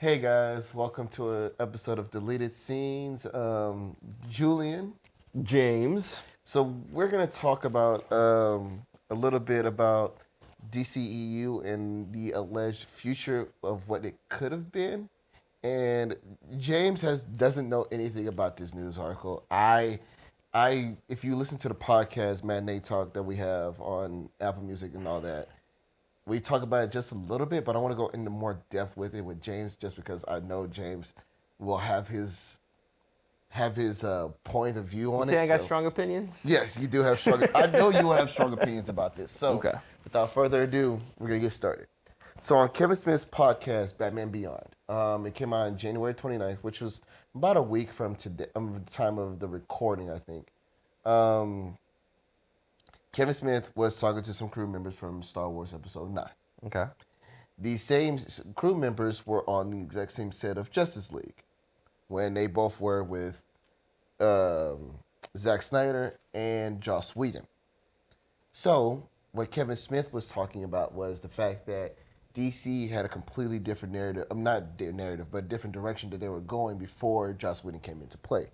Hey guys, welcome to an episode of Deleted Scenes. Julian. James. So we're gonna talk about a little bit about DCEU and the alleged future of what it could have been. And James doesn't know anything about this news article. If you listen to the podcast Matinee Talk that we have on Apple Music and all that, we talk about it just a little bit, but I want to go into more depth with it with James, just because I know James will have his point of view You on say it. I got strong opinions? Yes, you do have strong. I know you will have strong opinions about this. So, Okay. without further ado, we're gonna get started. So, on Kevin Smith's podcast, Batman Beyond, it came out on January 29th, which was about a week from today, the time of the recording, I think. Kevin Smith was talking to some crew members from Star Wars Episode 9. Okay. These same crew members were on the exact same set of Justice League when they both were with Zack Snyder and Joss Whedon. So, what Kevin Smith was talking about was the fact that DC had a completely different narrative, not narrative, but a different direction that they were going before Joss Whedon came into play.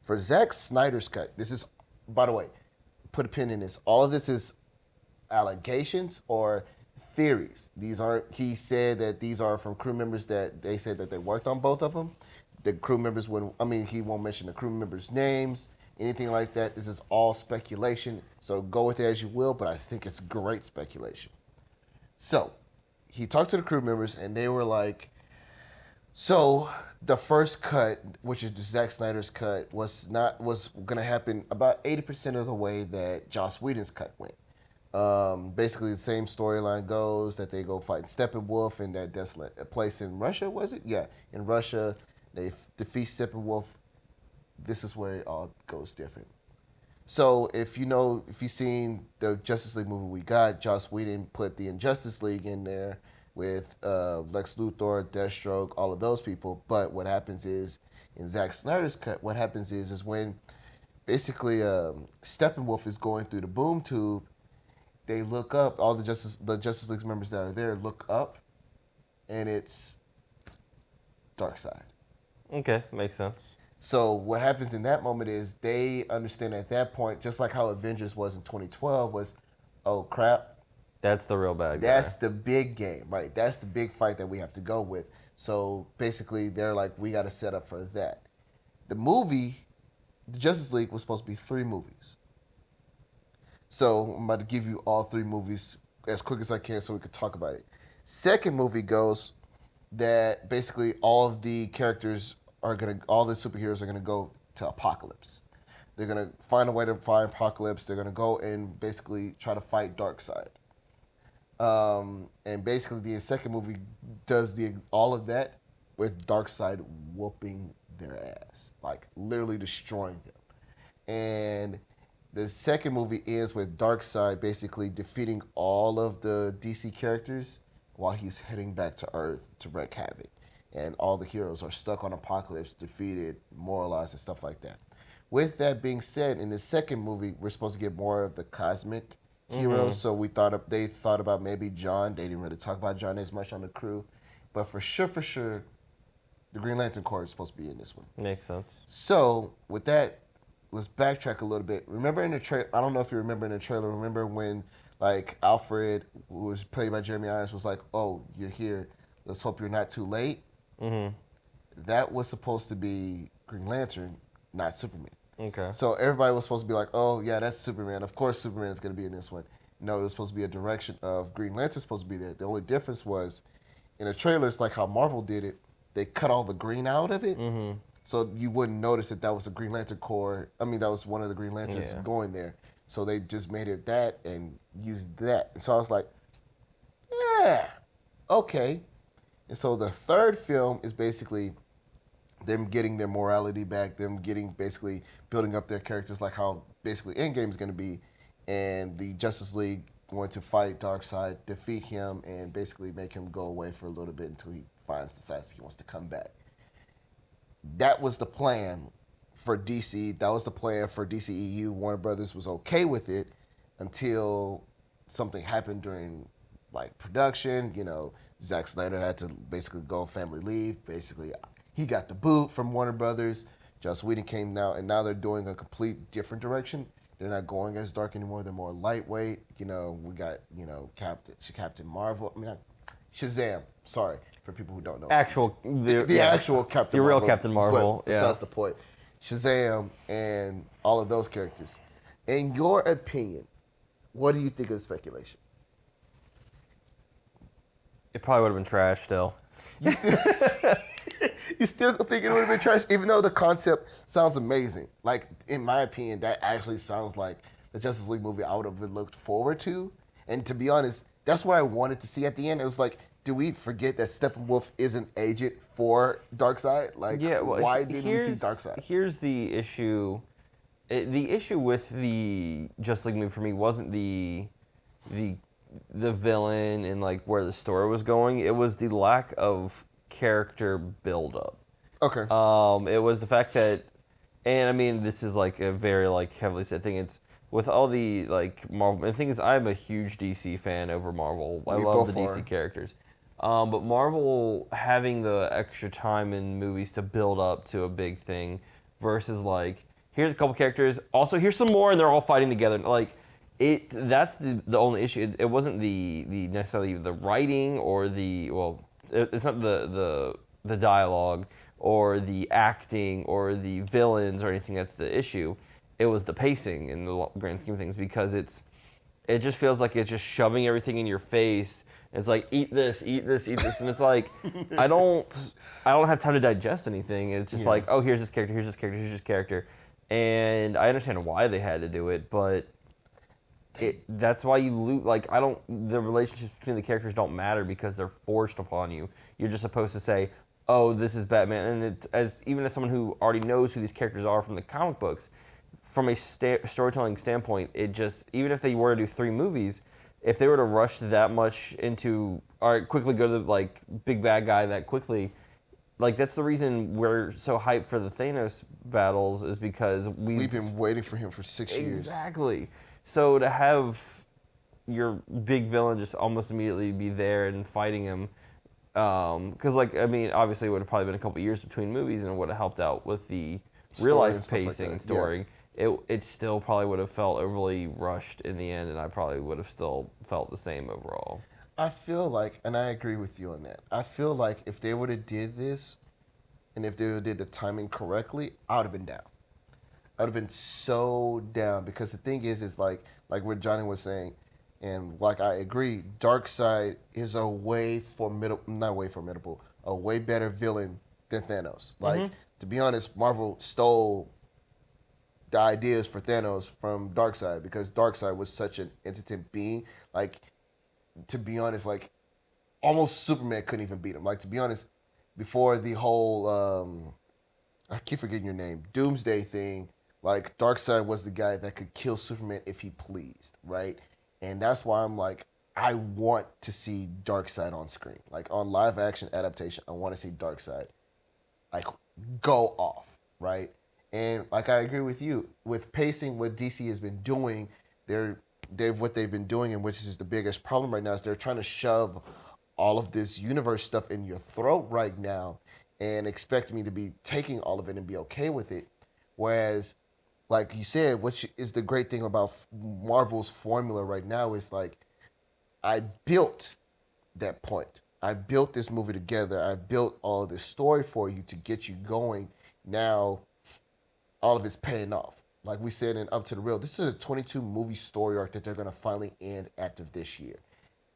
For Zack Snyder's cut, this is, by the way, put a pin in this. All of this is allegations or theories. These aren't. He said that these are from crew members that they said that they worked on both of them. The crew members wouldn't. I mean, he won't mention the crew members' names, anything like that. This is all speculation. So go with it as you will. But I think it's great speculation. So he talked to the crew members, and they were like, so the first cut, which is Zack Snyder's cut, was gonna happen about 80% of the way that Joss Whedon's cut went. Basically, the same storyline goes that they go fight Steppenwolf in that desolate place in Russia. Was it? Yeah, in Russia, they defeat Steppenwolf. This is where it all goes different. So if you've seen the Justice League movie we got, Joss Whedon put the Injustice League in there with Lex Luthor, Deathstroke, all of those people. But what happens is, in Zack Snyder's cut, what happens is when basically Steppenwolf is going through the boom tube, they look up, all the Justice League members that are there look up, and it's Darkseid. Okay, makes sense. So what happens in that moment is they understand at that point, just like how Avengers was in 2012, was, oh crap, That's the real bad guy. that's the big game, right? That's the big fight that we have to go with. So basically, they're like, we got to set up for that. The movie, the Justice League, was supposed to be 3 movies. So I'm about to give you all 3 movies as quick as I can so we could talk about it. Second movie goes that basically all of the characters all the superheroes are gonna go to Apocalypse. They're gonna find a way to find Apocalypse. They're gonna go and basically try to fight Darkseid. And basically the second movie does all of that with Darkseid whooping their ass, like literally destroying them. And the second movie ends with Darkseid basically defeating all of the DC characters while he's heading back to Earth to wreak havoc. And all the heroes are stuck on Apocalypse, defeated, moralized, and stuff like that. With that being said, in the second movie, we're supposed to get more of the cosmic heroes. So they thought about maybe John. They didn't really talk about John as much on the crew. But for sure, the Green Lantern Corps is supposed to be in this one. Makes sense. So with that, let's backtrack a little bit. Remember in the trailer, I don't know if you remember in the trailer, remember when like Alfred, who was played by Jeremy Irons, was like, oh, you're here. Let's hope you're not too late. Mm-hmm. That was supposed to be Green Lantern, not Superman. Okay. So everybody was supposed to be like, oh, yeah, that's Superman. Of course Superman is going to be in this one. No, it was supposed to be a direction of Green Lantern supposed to be there. The only difference was in the trailers, like how Marvel did it, they cut all the green out of it. Mm-hmm. So you wouldn't notice that was the Green Lantern Corps. I mean, that was one of the Green Lanterns going there. So they just made it that and used that. And so I was like, yeah, okay. And so the third film is basically them getting their morality back, them getting basically building up their characters like how basically Endgame is going to be, and the Justice League going to fight Darkseid, defeat him, and basically make him go away for a little bit until he decides he wants to come back. That was the plan for DC. That was the plan for DCEU. Warner Brothers was okay with it until something happened during like production. You know, Zack Snyder had to basically go on family leave. Basically, he got the boot from Warner Brothers. Joss Whedon came now, and now they're doing a complete different direction. They're not going as dark anymore. They're more lightweight. You know, we got Captain Marvel. I mean, Shazam. Sorry for people who don't know. The actual Captain the Marvel. real Captain Marvel. But besides the point, Shazam and all of those characters. In your opinion, what do you think of the speculation? It probably would have been trash still. You still think it would have been trash, even though the concept sounds amazing. Like, in my opinion, that actually sounds like the Justice League movie I would have looked forward to. And to be honest, that's what I wanted to see at the end. It was like, do we forget that Steppenwolf is an agent for Darkseid? Like, why didn't we see Darkseid? Here's the issue. The issue with the Justice League movie for me wasn't the villain and like where the story was going. It was the lack of character buildup. Okay. It was the fact that, and I mean, this is like a very like heavily said thing. It's with all the like Marvel. And the thing is, I'm a huge DC fan over Marvel. I love the DC characters. But Marvel having the extra time in movies to build up to a big thing versus like, here's a couple characters. Also, here's some more, and they're all fighting together. Like, that's the only issue. It wasn't the necessarily the writing or it's not the dialogue or the acting or the villains or anything that's the issue. It was the pacing in the grand scheme of things, because it just feels like it's just shoving everything in your face. It's like, eat this, and it's like, I don't have time to digest anything. It's just like, oh, here's this character, and I understand why they had to do it, but that's why you lose. Like, the relationships between the characters don't matter because they're forced upon you. You're just supposed to say, oh, this is Batman, and even as someone who already knows who these characters are from the comic books, from a storytelling standpoint, it just, even if they were to do 3 movies, if they were to rush that much into, all right, quickly go to the like big bad guy that quickly, like that's the reason we're so hyped for the Thanos battles, is because we've been waiting for him for 6 years. Exactly. So to have your big villain just almost immediately be there and fighting him, because like, I mean, obviously it would have probably been a couple years between movies, and it would have helped out with the real life pacing and story. Yeah. It still probably would have felt overly rushed in the end, and I probably would have still felt the same overall. I feel like, and I agree with you on that, I feel like if they would have did this, and if they would have did the timing correctly, I would have been down. I would have been so down, because the thing is like what Johnny was saying, and like I agree, Darkseid is a way better villain than Thanos. Like, to be honest, Marvel stole the ideas for Thanos from Darkseid, because Darkseid was such an entity being. Like, to be honest, like almost Superman couldn't even beat him. Like, to be honest, before the whole I keep forgetting your name, Doomsday thing, like Darkseid was the guy that could kill Superman if he pleased, right? And that's why I'm like, I want to see Darkseid on screen. Like, on live action adaptation, I want to see Darkseid like go off, right? And like, I agree with you with pacing. What DC has been doing, what they've been doing, and which is the biggest problem right now, is they're trying to shove all of this universe stuff in your throat right now, and expect me to be taking all of it and be okay with it. Whereas, like you said, which is the great thing about Marvel's formula right now, is like, I built that point. I built this movie together. I built all of this story for you to get you going. Now, all of it's paying off. Like we said in Up to the Real, this is a 22 movie story arc that they're going to finally end after this year.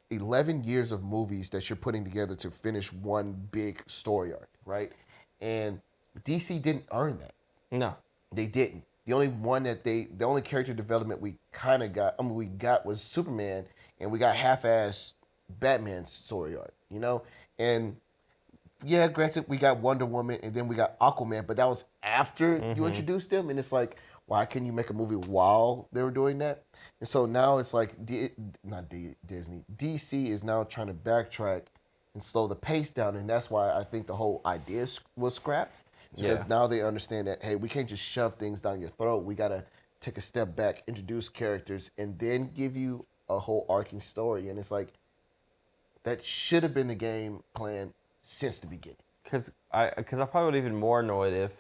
11 years of movies that you're putting together to finish one big story arc, right? And DC didn't earn that. No. They didn't. The only character development we got was Superman, and we got half-ass Batman's story arc, you know? And yeah, granted, we got Wonder Woman, and then we got Aquaman, but that was after you introduced them, and it's like, why couldn't you make a movie while they were doing that? And so now it's like, Disney, DC is now trying to backtrack and slow the pace down, and that's why I think the whole idea was scrapped. Because now they understand that, hey, we can't just shove things down your throat. We got to take a step back, introduce characters, and then give you a whole arcing story. And it's like, That should have been the game plan since the beginning. Because I probably would have been more annoyed if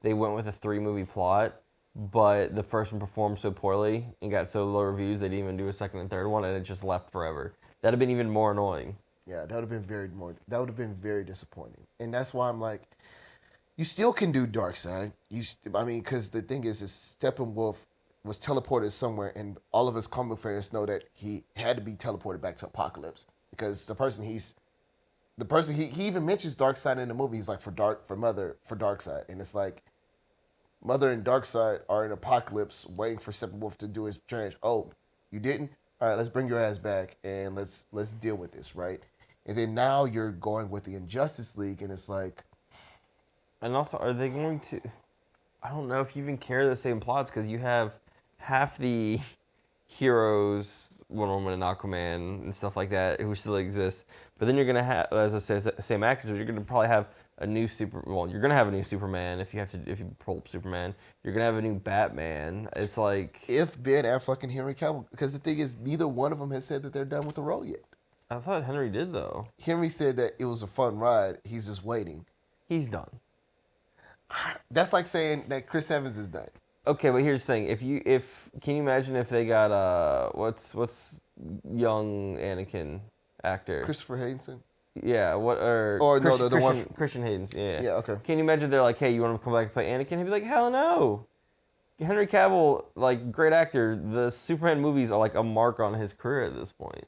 they went with a 3-movie plot, but the first one performed so poorly and got so low reviews they didn't even do a second and third one, and it just left forever. That'd have been even more annoying. Yeah, that would have been very disappointing, and that's why I'm like, you still can do Darkseid. Because the thing is Steppenwolf was teleported somewhere, and all of us comic fans know that he had to be teleported back to Apocalypse because the person he even mentions Darkseid in the movie. He's like for Darkseid, and it's like Mother and Darkseid are in Apocalypse waiting for Steppenwolf to do his change. Oh, you didn't? All right, let's bring your ass back and let's deal with this, right? And then now you're going with the Injustice League, and it's like. And also, are they going to? I don't know if you even carry the same plots because you have half the heroes, Wonder Woman and Aquaman and stuff like that, who still exist. But then you're gonna have, as I said, same actors. You're gonna probably have a new you're gonna have a new Superman if you pull up Superman. You're gonna have a new Batman. It's like if Ben Affleck and Henry Cavill, because the thing is, neither one of them has said that they're done with the role yet. I thought Henry did though. Henry said that it was a fun ride. He's just waiting. He's done. That's like saying that Chris Evans is done. Okay, but here's the thing. Can you imagine if they got what's young Anakin actor? Christopher Hayden. Yeah, Christian Hayden. Yeah. Yeah, okay. Can you imagine they're like, hey, you want to come back and play Anakin? He'd be like, hell no. Henry Cavill, like, great actor. The Superman movies are like a mark on his career at this point.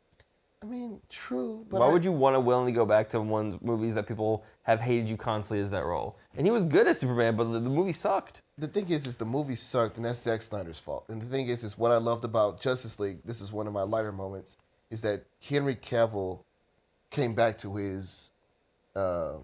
I mean, true, but why would you want to willingly go back to movies that people have hated you constantly as that role? And he was good as Superman, but the movie sucked. The thing is the movie sucked, and that's Zack Snyder's fault. And the thing is what I loved about Justice League, this is one of my lighter moments, is that Henry Cavill came back to his not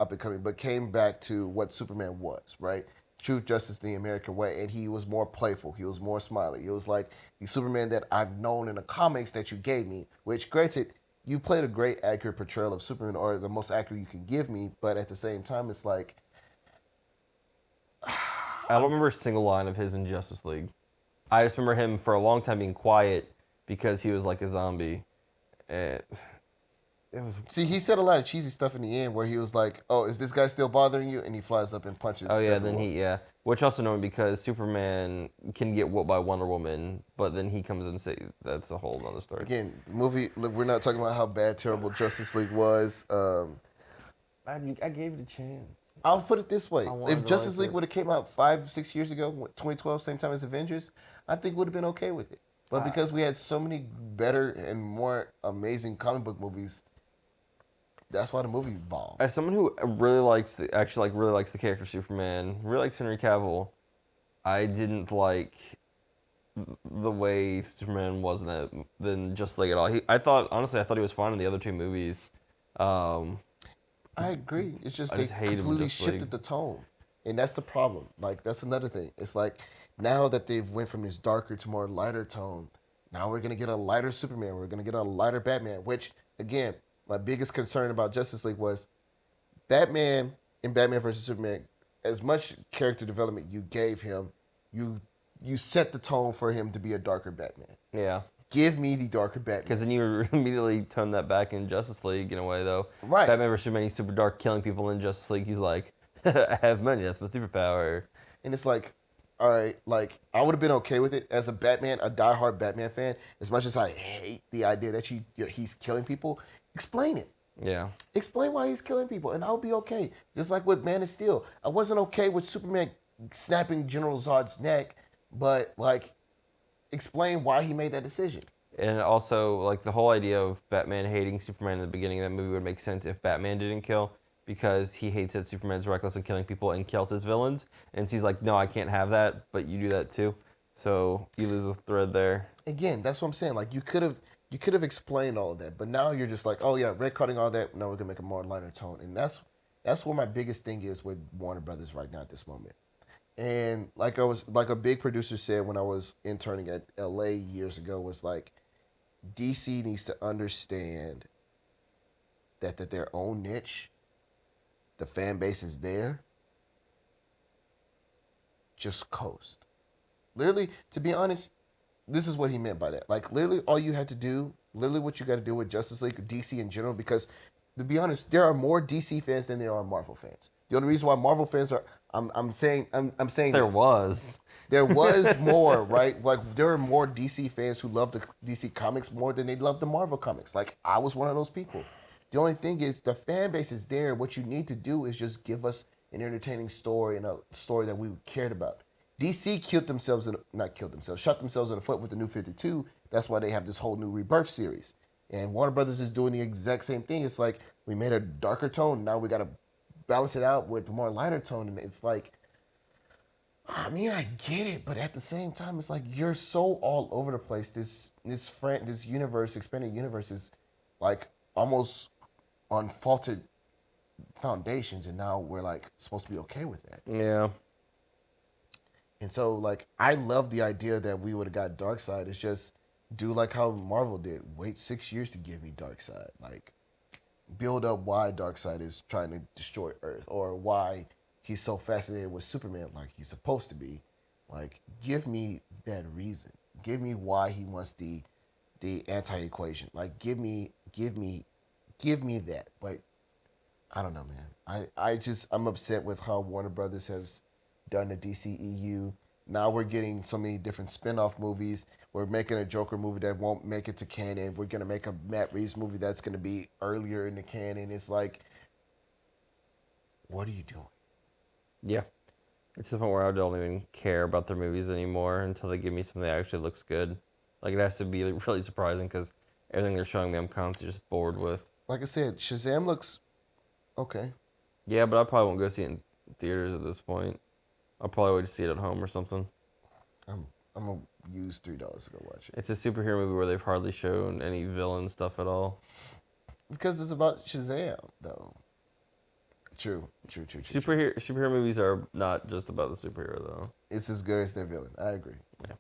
up and coming, but came back to what Superman was, right? True justice the American way, and he was more playful. He was more smiley. He was like the Superman that I've known in the comics that you gave me, which granted, you played a great accurate portrayal of Superman, or the most accurate you can give me, but at the same time, it's like... I don't remember a single line of his in Justice League. I just remember him for a long time being quiet because he was like a zombie. See, he said a lot of cheesy stuff in the end where he was like, oh, is this guy still bothering you? And he flies up and punches. Oh, yeah, Which also annoying because Superman can get whooped by Wonder Woman, but then he comes and says, that's a whole other story. Again, the movie, we're not talking about how bad, terrible Justice League was. I gave it a chance. I'll put it this way. If Justice League would have came out 5-6 years ago, 2012, same time as Avengers, I think would have been okay with it. But because we had so many better and more amazing comic book movies, that's why the movie bombed. As someone who really likes the character Superman, really likes Henry Cavill, I didn't like the way Superman was in it than Justice League at all. I thought he was fine in the other two movies. I agree. It's just they completely shifted the tone, and that's the problem. Like that's another thing. It's like now that they've went from this darker to more lighter tone, now we're gonna get a lighter Superman. We're gonna get a lighter Batman. Which again, my biggest concern about Justice League was Batman in Batman vs Superman. As much character development you gave him, you set the tone for him to be a darker Batman. Yeah. Give me the darker Batman. Because then you immediately tone that back in Justice League in a way, though. Right. Batman vs Superman, he's super dark, killing people in Justice League. He's like, I have money, that's my superpower. And it's like, all right, like, I would have been okay with it as a Batman, a diehard Batman fan. As much as I hate the idea that he's killing people, explain it. Yeah. Explain why he's killing people, and I'll be okay. Just like with Man of Steel. I wasn't okay with Superman snapping General Zod's neck, but, like, explain why he made that decision. And also, like, the whole idea of Batman hating Superman in the beginning of that movie would make sense if Batman didn't kill, because he hates that Superman's reckless and killing people and kills his villains. And he's like, no, I can't have that, but you do that too. So you lose a thread there. Again, that's what I'm saying. Like, you could have explained all of that, but now you're just like, oh yeah, retcutting all that. Now we're gonna make a more lighter tone, and that's where my biggest thing is with Warner Brothers right now at this moment. And like a big producer said when I was interning at LA years ago, was like, DC needs to understand that their own niche, the fan base is there. Just coast. Literally, to be honest, this is what he meant by that. Like, literally, all you had to do, literally what you got to do with Justice League, DC in general, because to be honest, there are more DC fans than there are Marvel fans. The only reason why Marvel fans are, I'm saying There this. was. There was more, right? Like there are more DC fans who love the DC comics more than they love the Marvel comics. Like I was one of those people. The only thing is the fan base is there. What you need to do is just give us an entertaining story and a story that we cared about. DC shot themselves in the foot with the New 52. That's why they have this whole new Rebirth series. And Warner Brothers is doing the exact same thing. It's like we made a darker tone. Now we got to balance it out with a more lighter tone. And it's like, I mean, I get it, but at the same time, it's like you're so all over the place. This universe, expanded universe, is like almost on faulted foundations, and now we're like supposed to be okay with that. Yeah. And so, like, I love the idea that we would have got Darkseid. It's just do like how Marvel did. Wait 6 years to give me Darkseid. Like, build up why Darkseid is trying to destroy Earth, or why he's so fascinated with Superman like he's supposed to be. Like, give me that reason. Give me why he wants the anti-equation. Like, give me that. But I don't know, man. I'm upset with how Warner Brothers has done the DCEU. Now we're getting so many different spin-off movies. We're making a Joker movie that won't make it to canon. We're going to make a Matt Reeves movie that's going to be earlier in the canon. It's like, what are you doing? Yeah. It's to the point where I don't even care about their movies anymore until they give me something that actually looks good. Like, it has to be really surprising because everything they're showing me I'm constantly just bored with. Like I said, Shazam looks okay. Yeah, but I probably won't go see it in theaters at this point. I'll probably wait to see it at home or something. I'm gonna use $3 to go watch it. It's a superhero movie where they've hardly shown any villain stuff at all. Because it's about Shazam, though. True. Superhero movies are not just about the superhero, though. It's as good as their villain. I agree. Yeah.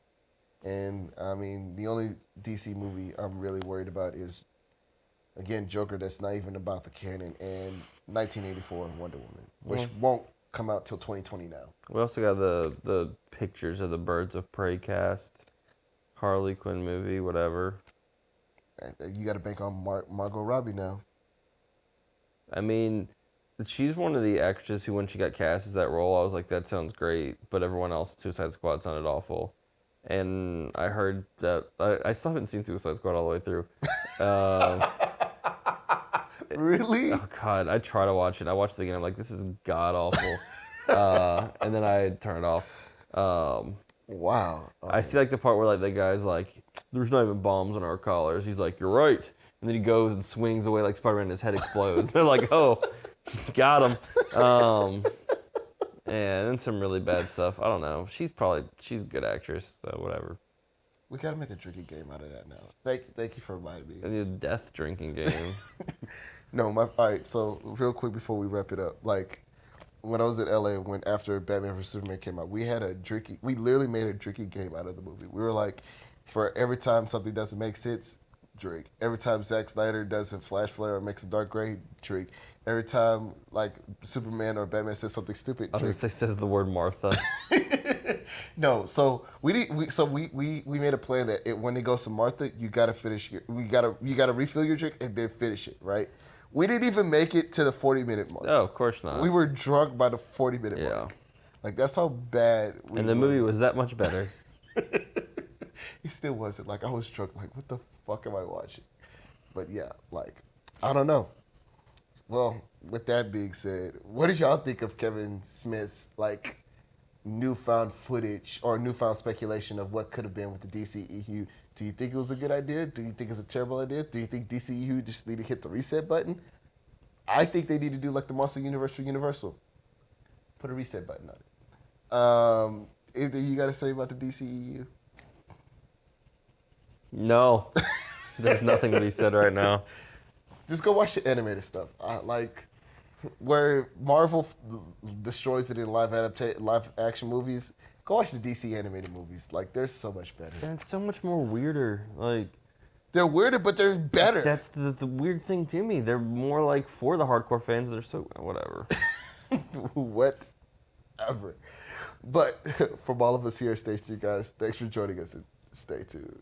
And I mean, the only DC movie I'm really worried about is, again, Joker. That's not even about the canon, and 1984 Wonder Woman, which won't come out till 2020 now. We also got the pictures of the Birds of Prey cast, Harley Quinn movie, whatever. You got to bank on Margot Robbie now. I mean, she's one of the actresses who, when she got cast as that role, I was like, that sounds great. But everyone else, Suicide Squad, sounded awful. And I heard that I still haven't seen Suicide Squad all the way through. Really? Oh God, I try to watch it. I watched the beginning. I'm like, this is god awful. And then I turn it off. Wow. I see like the part where like the guy's like, "There's not even bombs on our collars." He's like, "You're right." And then he goes and swings away like Spider-Man, and his head explodes. They're like, "Oh, got him." And then some really bad stuff. I don't know. She's a good actress, so whatever. We gotta make a drinking game out of that now. Thank you for reminding me. I need a death drinking game. No, all right. So real quick before we wrap it up, like when I was in LA, when after Batman vs Superman came out, we literally made a drinking game out of the movie. We were like, for every time something doesn't make sense, drink. Every time Zack Snyder does a flash flare or makes a dark gray, drink. Every time like Superman or Batman says something stupid, drink. I was says the word Martha. No, so we made a plan that when it goes to Martha, you gotta you gotta refill your drink and then finish it, right? We didn't even make it to the 40-minute mark. No, of course not. We were drunk by the 40-minute mark. Like that's how bad we were. And the movie was that much better. It still wasn't. Like I was drunk, like what the fuck am I watching? But yeah, like I don't know. Well, with that being said, what did y'all think of Kevin Smith's like newfound footage or newfound speculation of what could have been with the DCEU? Do you think it was a good idea? Do you think it's a terrible idea? Do you think DCEU just need to hit the reset button? I think they need to do like the Monster Universe for Universal. Put a reset button on it. Anything you got to say about the DCEU? No. There's nothing to be said right now. Just go watch the animated stuff. Like where Marvel destroys it in live action movies. Go watch the DC animated movies. Like they're so much better. And it's so much more weirder. Like they're weirder, but they're better. That's the weird thing to me. They're more like for the hardcore fans. They're so whatever. Whatever. But from all of us here at Stage 3, guys, thanks for joining us and stay tuned.